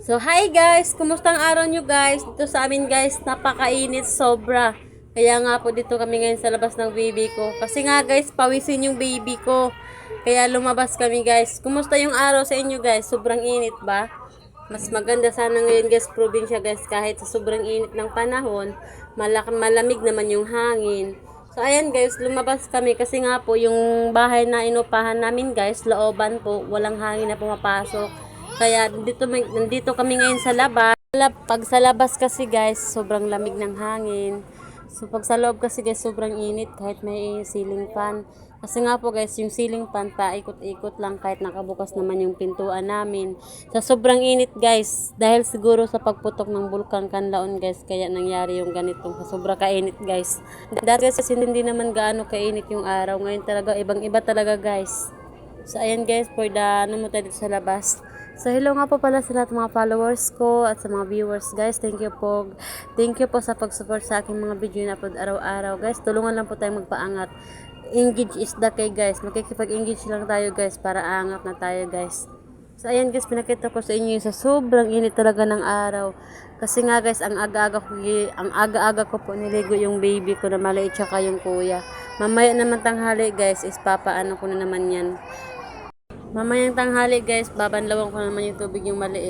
So, hi guys! Kumusta ang araw nyo guys? Dito sa amin guys, napakainit sobra. Kaya nga po dito kami ngayon sa labas ng baby ko. Kasi nga guys, pawisin yung baby ko. Kaya lumabas kami guys. Kumusta yung araw sa inyo guys? Sobrang init ba? Mas maganda sana ngayon guys, probinsya guys, kahit sa sobrang init ng panahon, malamig naman yung hangin. So ayan guys, lumabas kami kasi nga po yung bahay na inupahan namin guys, looban po, walang hangin na pumapasok. Kaya nandito kami ngayon sa labas. Pag sa labas kasi guys, sobrang lamig ng hangin. So pag sa loob kasi guys, sobrang init kahit may ceiling fan. Kasi nga po guys, yung ceiling fan pa ikot-ikot lang kahit nakabukas naman yung pintuan namin. Sa sobrang init guys, dahil siguro sa pagputok ng Bulkan Kanlaon guys, kaya nangyari yung ganitong sa sobrang kainit guys. Dati kasi hindi naman gaano kainit yung araw. Ngayon talaga, ibang-iba talaga guys. So, ayan guys, for the mo tayo dito sa labas. So, hello nga po pala sa lahat ng mga followers ko at sa mga viewers guys. Thank you po. Thank you po sa pag-support sa aking mga video na upload araw-araw guys. Tulungan lang po tayong magpaangat. Engage is the key guys. Makikipag-engage lang tayo guys para angat na tayo guys. So, ayan guys, pinakita ko sa inyo sa sobrang init talaga ng araw. Kasi nga guys, ang aga-aga ko po niligo yung baby ko na maliit tsaka yung kuya. Mamaya naman tanghali guys, is papaano ko na naman yan. Mamayang tanghali guys, babanlawan ko naman yung tubig yung maliit.